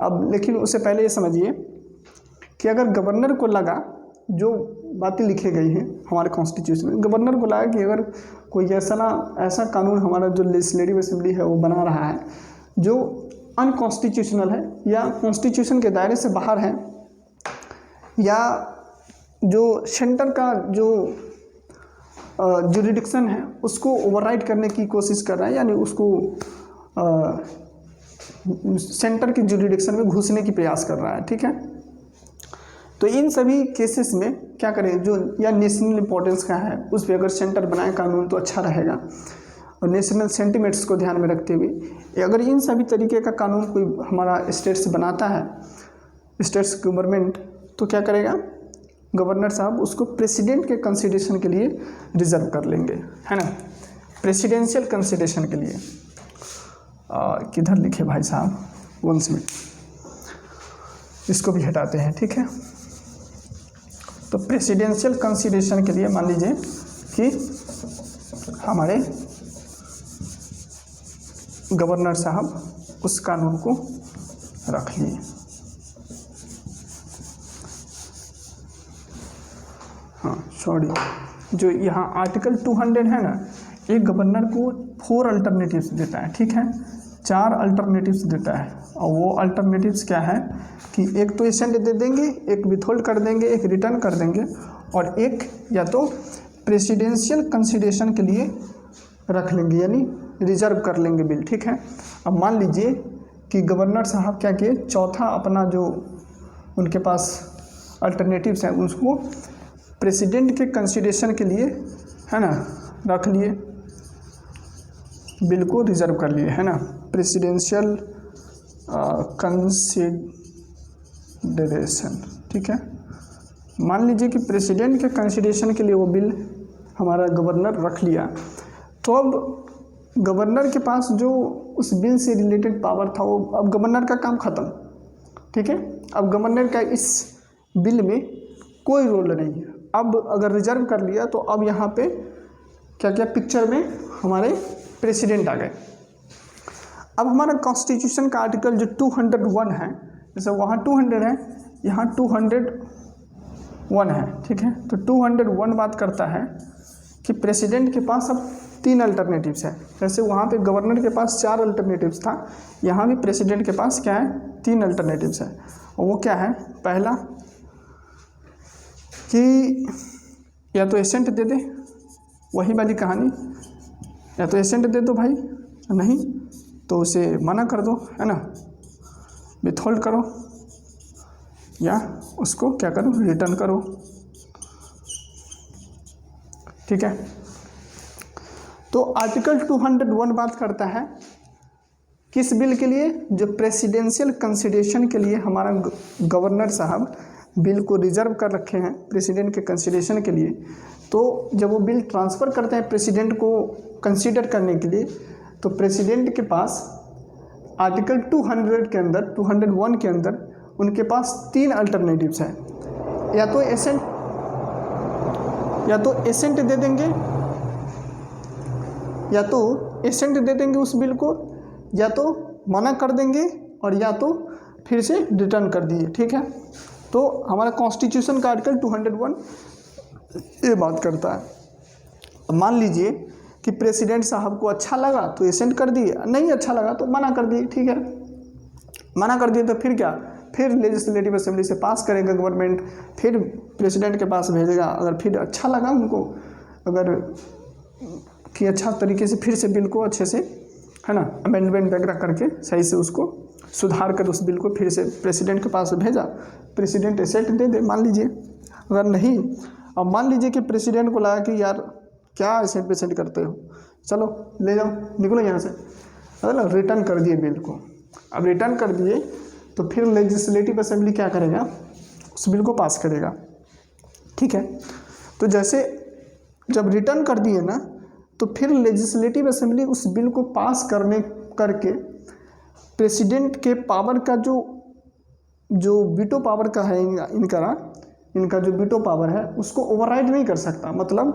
अब लेकिन उससे पहले ये समझिए कि अगर गवर्नर को लगा, जो बातें लिखी गई हैं हमारे कॉन्स्टिट्यूशन में, गवर्नर को लगा कि अगर कोई ऐसा कानून हमारा जो लेजिस्लेटिव असेंबली है वो बना रहा है जो अनकॉन्स्टिट्यूशनल है या कॉन्स्टिट्यूशन के दायरे से बाहर है, या जो सेंटर का जो जुरिडिक्शन है उसको ओवरराइड करने की कोशिश कर रहा है, यानी उसको सेंटर के जुरिडिक्शन में घुसने की प्रयास कर रहा है, ठीक है। तो इन सभी केसेस में क्या करें, जो या नेशनल इंपॉर्टेंस का है उस पर अगर सेंटर बनाए कानून तो अच्छा रहेगा, और नेशनल सेंटिमेंट्स को ध्यान में रखते हुए अगर इन सभी तरीके का कानून कोई हमारा स्टेट्स बनाता है, स्टेट्स गवर्नमेंट, तो क्या करेगा, गवर्नर साहब उसको प्रेसिडेंट के कंसिडरेशन के लिए रिजर्व कर लेंगे, है ना, प्रेसिडेंशियल कंसिडरेशन के लिए। किधर लिखे भाई साहब, 1 मिनट, इसको भी हटाते हैं, ठीक है। तो प्रेसिडेंशियल कंसिडरेशन के लिए मान लीजिए कि हमारे गवर्नर साहब उस कानून को रख लिए। हाँ सॉरी, जो यहाँ आर्टिकल 200 है ना, एक गवर्नर को 4 अल्टरनेटिव्स देता है, ठीक है, 4 अल्टरनेटिव्स देता है। और वो अल्टरनेटिव्स क्या है कि एक तो एसेंट दे देंगे, एक विथहोल्ड कर देंगे, एक रिटर्न कर देंगे, और एक या तो प्रेसिडेंशियल कंसिडरेशन के लिए रख लेंगे, यानी रिजर्व कर लेंगे बिल, ठीक है। अब मान लीजिए कि गवर्नर साहब क्या किए, चौथा अपना जो उनके पास अल्टरनेटिव्स हैं उसको प्रेसिडेंट के कंसिडरेशन के लिए, है ना, रख लिए, बिल को रिजर्व कर लिए, है ना, प्रेसिडेंशियल कंसिडरेशन, ठीक है। मान लीजिए कि प्रेसिडेंट के कंसिडरेशन के लिए वो बिल हमारा गवर्नर रख लिया, तो अब गवर्नर के पास जो उस बिल से रिलेटेड पावर था वो अब गवर्नर का काम ख़त्म, ठीक है। अब गवर्नर का इस बिल में कोई रोल नहीं है। अब अगर रिजर्व कर लिया तो अब यहाँ पे क्या क्या पिक्चर में हमारे प्रेसिडेंट आ गए। अब हमारा कॉन्स्टिट्यूशन का आर्टिकल जो 201 है, जैसे वहाँ 200 है, यहाँ 201 है, ठीक है। तो 201 बात करता है कि प्रेसिडेंट के पास अब 3 अल्टरनेटिव्स है। जैसे वहाँ पे गवर्नर के पास 4 अल्टरनेटिव्स था, यहाँ भी प्रेसिडेंट के पास क्या है, 3 अल्टरनेटिव्स है। और वो क्या है, पहला कि या तो एसेंट दे दे, वही वाली कहानी, या तो एसेंट दे दो भाई, नहीं तो उसे मना कर दो, है ना, विथहोल्ड करो, या उसको क्या करो, रिटर्न करो, ठीक है। तो आर्टिकल 201 बात करता है किस बिल के लिए, जो प्रेसिडेंशियल कंसिडरेशन के लिए हमारा गवर्नर साहब बिल को रिजर्व कर रखे हैं प्रेसिडेंट के कंसिडरेशन के लिए। तो जब वो बिल ट्रांसफ़र करते हैं प्रेसिडेंट को कंसीडर करने के लिए, तो प्रेसिडेंट के पास आर्टिकल 200 के अंदर 201 के अंदर उनके पास 3 अल्टरनेटिव्स हैं। या तो एसेंट दे देंगे, या तो एसेंट दे देंगे उस बिल को, या तो मना कर देंगे, और या तो फिर से रिटर्न कर दिए, ठीक है। तो हमारा कॉन्स्टिट्यूशन का आर्टिकल 201 ये बात करता है। अब मान लीजिए कि प्रेसिडेंट साहब को अच्छा लगा तो एसेंट कर दिए, नहीं अच्छा लगा तो मना कर दिए, ठीक है। मना कर दिए तो फिर क्या, फिर लेजिस्लेटिव असेंबली से पास करेगा गवर्नमेंट, फिर प्रेसिडेंट के पास भेजेगा। अगर फिर अच्छा लगा उनको, अगर कि अच्छा तरीके से फिर से बिल को अच्छे से, है ना, अमेंडमेंट वगैरह करके सही से उसको सुधार कर उस बिल को फिर से प्रेसिडेंट के पास भेजा, प्रेसिडेंट एसेंट दे दे मान लीजिए। अगर नहीं, अब मान लीजिए कि प्रेसिडेंट को लगा कि यार क्या एसेंट पेसेंट करते हो, चलो ले जाओ, निकलो यहाँ से, मतलब रिटर्न कर दिए बिल को। अब रिटर्न कर दिए तो फिर लेजिस्लेटिव असेंबली क्या करेगा, उस बिल को पास करेगा, ठीक है। तो जैसे जब रिटर्न कर दिए ना, तो फिर लेजिस्लेटिव असेंबली उस बिल को पास करके प्रेसिडेंट के पावर का जो वीटो पावर का है इनका जो वीटो पावर है उसको ओवरराइड नहीं कर सकता। मतलब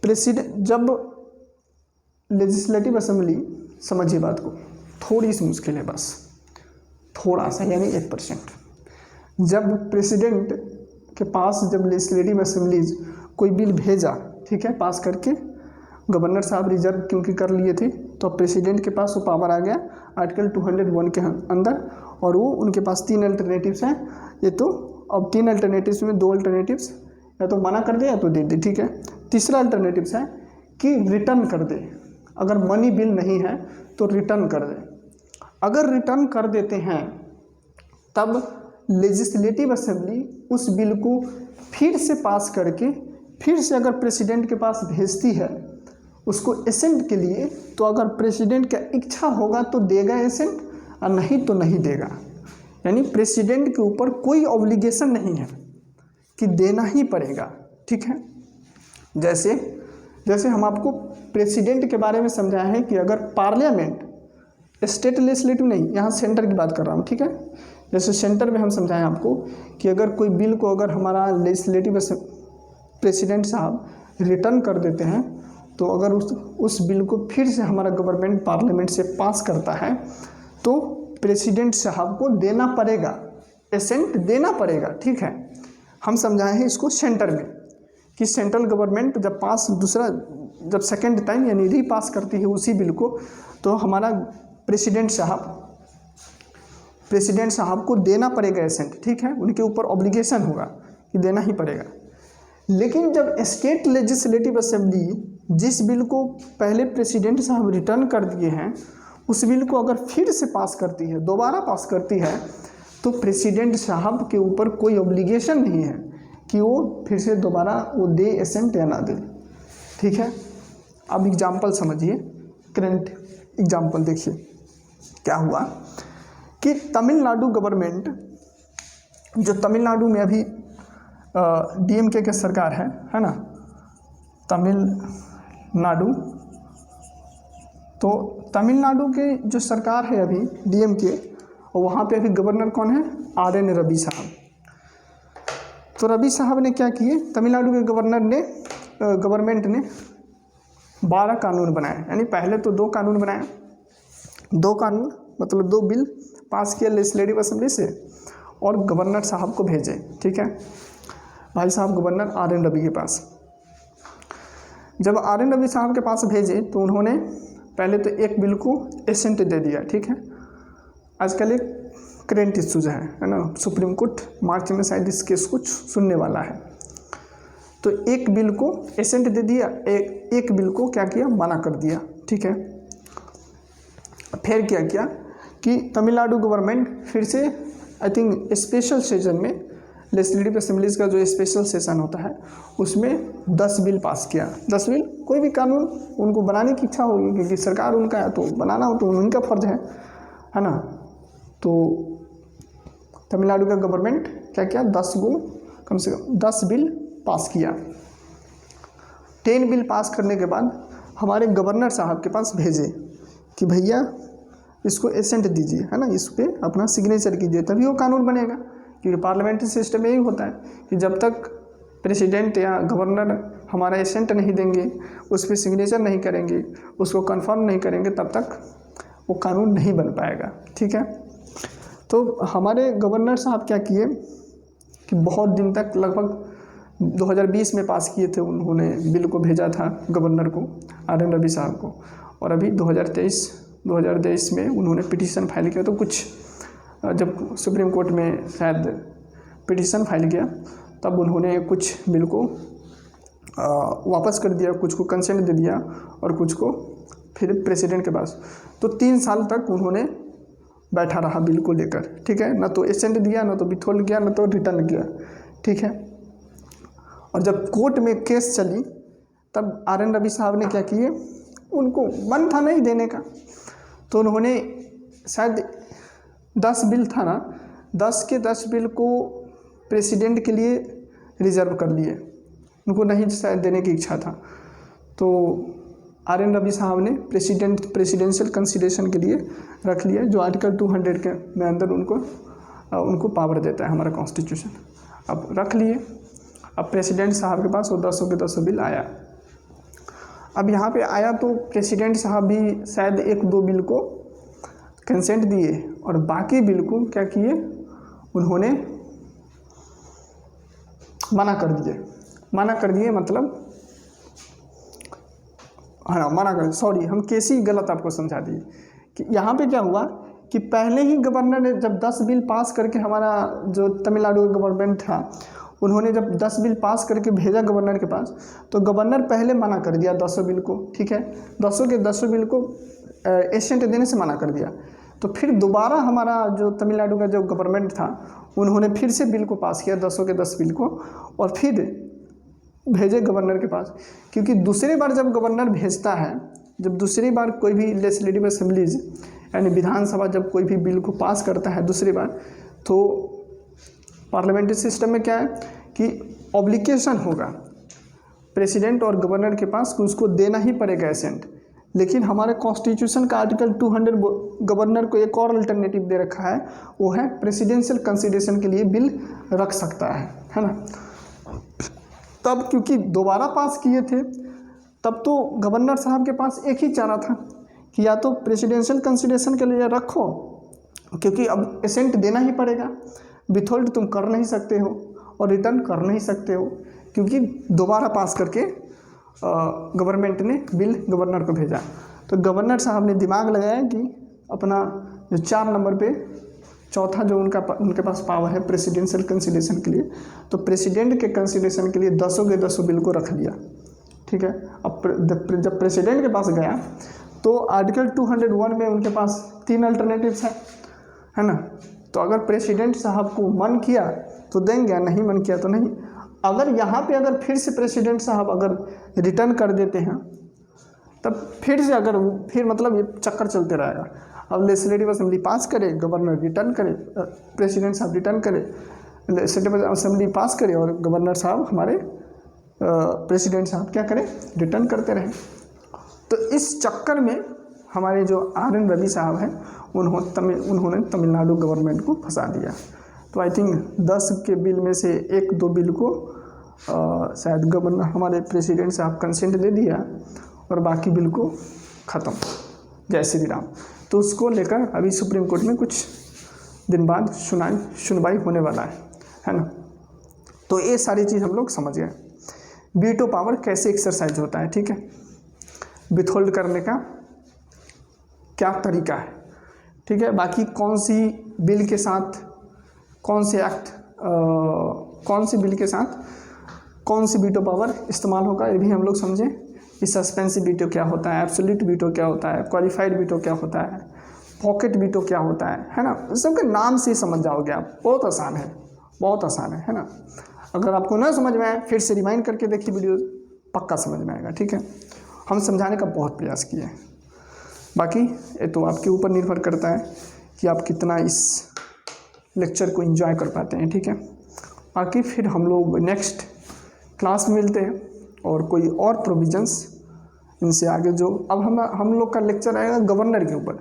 प्रेसिडेंट जब लेजिस्लेटिव असेंबली, समझिए बात को, थोड़ी सी मुश्किल है बस, थोड़ा सा यानी 1%। जब प्रेसिडेंट के पास जब लेजिस्लेटिव असेंबलीज कोई बिल भेजा, ठीक है, पास करके, गवर्नर साहब रिजर्व क्योंकि कर लिए थे, तो प्रेसिडेंट के पास वो पावर आ गया आर्टिकल 201 के अंदर, और वो उनके पास 3 अल्टरनेटिव्स हैं। ये तो अब 3 अल्टरनेटिव्स में 2 अल्टरनेटिव्स या तो मना कर दे या तो दे दे, ठीक है। तीसरा अल्टरनेटिव्स है कि रिटर्न कर दे, अगर मनी बिल नहीं है तो रिटर्न कर दे। अगर रिटर्न कर देते हैं तब लेजिस्लेटिव असेंबली उस बिल को फिर से पास करके फिर से अगर प्रेसिडेंट के पास भेजती है उसको एसेंट के लिए, तो अगर प्रेसिडेंट का इच्छा होगा तो देगा एसेंट, और नहीं तो नहीं देगा। यानी प्रेसिडेंट के ऊपर कोई ऑब्लिगेशन नहीं है कि देना ही पड़ेगा, ठीक है। जैसे हम आपको प्रेसिडेंट के बारे में समझाया है कि अगर पार्लियामेंट, स्टेट लेजिस्लेटिव नहीं, यहाँ सेंटर की बात कर रहा हूँ, ठीक है। जैसे सेंटर में हम समझाएं आपको कि अगर कोई बिल को अगर हमारा लेजिस्लेटिव प्रेसिडेंट साहब रिटर्न कर देते हैं, तो अगर उस बिल को फिर से हमारा गवर्नमेंट पार्लियामेंट से पास करता है तो प्रेसिडेंट साहब को देना पड़ेगा, एसेंट देना पड़ेगा, ठीक है। हम समझाए हैं इसको सेंटर में कि सेंट्रल गवर्नमेंट जब जब सेकेंड टाइम यानी रीपास करती है उसी बिल को, तो हमारा प्रेसिडेंट साहब को देना पड़ेगा एसेंट, ठीक है, उनके ऊपर ऑब्लिगेशन होगा कि देना ही पड़ेगा। लेकिन जब स्टेट लेजिस्लेटिव असेंबली जिस बिल को पहले प्रेसिडेंट साहब रिटर्न कर दिए हैं उस बिल को अगर फिर से पास करती है, दोबारा पास करती है, तो प्रेसिडेंट साहब के ऊपर कोई ऑब्लिगेशन नहीं है कि वो फिर से दोबारा वो दे एसेंट या ना दे, ठीक है। अब एग्जाम्पल समझिए, करंट एग्जाम्पल देखिए क्या हुआ कि तमिलनाडु गवर्नमेंट, जो तमिलनाडु में अभी डीएमके की सरकार है ना, तमिलनाडु, तो तमिलनाडु की जो सरकार है अभी डीएमके, और वहाँ पे अभी गवर्नर कौन है, आर.एन. रवि साहब। तो रवि साहब ने क्या किए, तमिलनाडु के गवर्नमेंट ने 12 कानून बनाए, यानी पहले तो 2 कानून बनाए, 2 कानून मतलब 2 बिल पास किया लेजिस्लेटिव असेंबली से और गवर्नर साहब को भेजे, ठीक है, भाई साहब गवर्नर आर.एन. रवि के पास। जब आर.एन. रवि साहब के पास भेजे तो उन्होंने पहले तो एक बिल को एसेंट दे दिया, ठीक है। आजकल एक करेंट इश्यूज है ना, सुप्रीम कोर्ट मार्च में शायद इस केस को सुनने वाला है, तो एक बिल को एसेंट दे दिया, एक बिल को क्या किया, मना कर दिया, ठीक है। फिर क्या किया कि तमिलनाडु गवर्नमेंट फिर से आई थिंक स्पेशल सेशन में, लेजिस्लेटिव असेंबलीज का जो स्पेशल सेशन होता है उसमें 10 बिल पास किया। 10 बिल, कोई भी कानून उनको बनाने की इच्छा होगी क्योंकि सरकार उनका है तो बनाना हो तो उनका फर्ज है ना। तो तमिलनाडु का गवर्नमेंट क्या किया, 10 को कम से कम 10 बिल पास किया। 10 बिल पास करने के बाद हमारे गवर्नर साहब के पास भेजे कि भैया इसको एसेंट दीजिए, है ना, इस पर अपना सिग्नेचर कीजिए, तभी वो कानून बनेगा। क्योंकि पार्लियामेंट्री सिस्टम में यही होता है कि जब तक प्रेसिडेंट या गवर्नर हमारा एसेंट नहीं देंगे, उस पर सिग्नेचर नहीं करेंगे, उसको कंफर्म नहीं करेंगे, तब तक वो कानून नहीं बन पाएगा, ठीक है। तो हमारे गवर्नर साहब क्या किए कि बहुत दिन तक, लगभग 2020 में पास किए थे, उन्होंने बिल को भेजा था गवर्नर को, आर.एन. रवि साहब को, और अभी 2023 में उन्होंने पिटीशन फाइल किया। तो कुछ जब सुप्रीम कोर्ट में शायद पिटीशन फाइल किया तब उन्होंने कुछ बिल को वापस कर दिया, कुछ को कंसेंट दे दिया और कुछ को फिर प्रेसिडेंट के पास। तो 3 साल तक उन्होंने बैठा रहा बिल को लेकर, ठीक है, ना तो एसेंट दिया, ना तो विथहोल्ड किया, ना तो रिटर्न किया, ठीक है। और जब कोर्ट में केस चली तब आर.एन. रवि साहब ने क्या किए, उनको मन था नहीं देने का, तो उन्होंने शायद 10 बिल था ना, 10 के 10 बिल को प्रेसिडेंट के लिए रिजर्व कर लिए, उनको नहीं शायद देने की इच्छा था। तो आर.एन. रवि साहब ने प्रेसिडेंशियल कंसिडरेशन के लिए रख लिया, जो आर्टिकल 200 के में अंदर उनको पावर देता है हमारा कॉन्स्टिट्यूशन। अब रख लिए, अब प्रेसिडेंट साहब के पास वो 10 के 10 बिल आया। अब यहाँ पे आया तो प्रेसिडेंट साहब भी शायद 1-2 बिल को कंसेंट दिए और बाकी बिल को क्या किए, उन्होंने मना कर दिए मतलब हाँ मना कर, सॉरी हम केस ही गलत आपको समझा दिए कि यहाँ पे क्या हुआ कि पहले ही गवर्नर ने जब 10 बिल पास करके, हमारा जो तमिलनाडु गवर्नमेंट था उन्होंने जब 10 बिल पास करके भेजा गवर्नर के पास, तो गवर्नर पहले मना कर दिया 10 बिल को, ठीक है, 10 के 10 बिल को एसेंट देने से मना कर दिया। तो फिर दोबारा हमारा जो तमिलनाडु का जो गवर्नमेंट था उन्होंने फिर से बिल को पास किया, 10 के 10 बिल को, और फिर भेजे गवर्नर के पास। क्योंकि दूसरी बार जब गवर्नर भेजता है, जब दूसरी बार कोई भी लेजिस्लेटिव असेंबलीज यानी विधानसभा जब कोई भी बिल को पास करता है दूसरी बार, तो पार्लियामेंट्री सिस्टम में क्या है कि ऑब्लिगेशन होगा प्रेसिडेंट और गवर्नर के पास कि उसको देना ही पड़ेगा एसेंट। लेकिन हमारे कॉन्स्टिट्यूशन का आर्टिकल 200 गवर्नर को एक और अल्टरनेटिव दे रखा है, वो है प्रेसिडेंशियल कंसिडरेशन के लिए बिल रख सकता है ना। तब क्योंकि दोबारा पास किए थे, तब तो गवर्नर साहब के पास एक ही चारा था कि या तो प्रेसिडेंशियल कंसिडरेशन के लिए रखो, क्योंकि अब एसेंट देना ही पड़ेगा, विथहोल्ड तुम कर नहीं सकते हो और रिटर्न कर नहीं सकते हो, क्योंकि दोबारा पास करके गवर्नमेंट ने बिल गवर्नर को भेजा। तो गवर्नर साहब ने दिमाग लगाया कि अपना जो 4 नंबर पे चौथा जो उनके पास पावर है प्रेसिडेंशियल कंसिडरेशन के लिए, तो प्रेसिडेंट के कंसिडरेशन के लिए 10 के 10 बिल को रख लिया। ठीक है, अब जब प्रेसिडेंट के पास गया तो आर्टिकल 201 में उनके पास 3 अल्टरनेटिव्स है ना। तो अगर प्रेसिडेंट साहब को मन किया तो देंगे, नहीं मन किया तो नहीं। अगर यहाँ पे अगर फिर से प्रेसिडेंट साहब अगर रिटर्न कर देते हैं तब फिर मतलब ये चक्कर चलते रहेगा। अब लेजिस्लेटिव असेंबली पास करे, गवर्नर रिटर्न करे, प्रेसिडेंट साहब रिटर्न करे, लेजिस्लेटिव असेंबली पास करे और गवर्नर साहब हमारे प्रेसिडेंट साहब क्या करें, रिटर्न करते रहे। तो इस चक्कर में हमारे जो RN रवि साहब हैं उन्होंने तमिलनाडु गवर्नमेंट को फंसा दिया। तो आई थिंक 10 के बिल में से 1-2 बिल को शायद गवर्नर हमारे प्रेसिडेंट साहब कंसेंट दे दिया और बाकी बिल को ख़त्म, जय श्री राम। तो उसको लेकर अभी सुप्रीम कोर्ट में कुछ दिन बाद सुनवाई होने वाला है ना। तो ये सारी चीज़ हम लोग समझ गए। वीटो पावर कैसे एक्सरसाइज होता है, ठीक है, विथहोल्ड करने का क्या तरीका है, ठीक है। बाकी कौन सी बिल के साथ कौन से एक्ट कौन सी बिल के साथ कौन सी वीटो पावर इस्तेमाल होगा ये भी हम लोग समझें। कि सस्पेंसिव वीटो क्या होता है, एब्सोल्यूट वीटो क्या होता है, क्वालिफाइड वीटो क्या होता है, पॉकेट वीटो क्या होता है ना। सबके नाम से समझ जाओगे आप, बहुत आसान है, बहुत आसान है ना। अगर आपको ना समझ में आए फिर से रिमाइंड करके देखिए वीडियो, पक्का समझ में आएगा, ठीक है। हम समझाने का बहुत प्रयास किए हैं, बाकी ये तो आपके ऊपर निर्भर करता है कि आप कितना इस लेक्चर को एंजॉय कर पाते हैं, ठीक है। बाकी फिर हम लोग नेक्स्ट क्लास में मिलते हैं और कोई और प्रोविजंस इनसे आगे जो अब हम लोग का लेक्चर आएगा गवर्नर के ऊपर।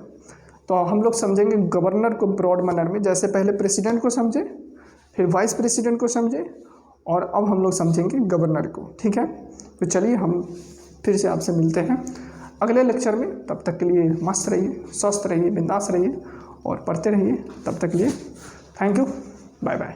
तो हम लोग समझेंगे गवर्नर को ब्रॉड मैनर में, जैसे पहले प्रेसिडेंट को समझे, फिर वाइस प्रेसिडेंट को समझे और अब हम लोग समझेंगे गवर्नर को, ठीक है। तो चलिए हम फिर से आपसे मिलते हैं अगले लेक्चर में। तब तक के लिए मस्त रहिए, स्वस्थ रहिए, बिंदास रहिए और पढ़ते रहिए। तब तक के लिए थैंक यू, बाय बाय।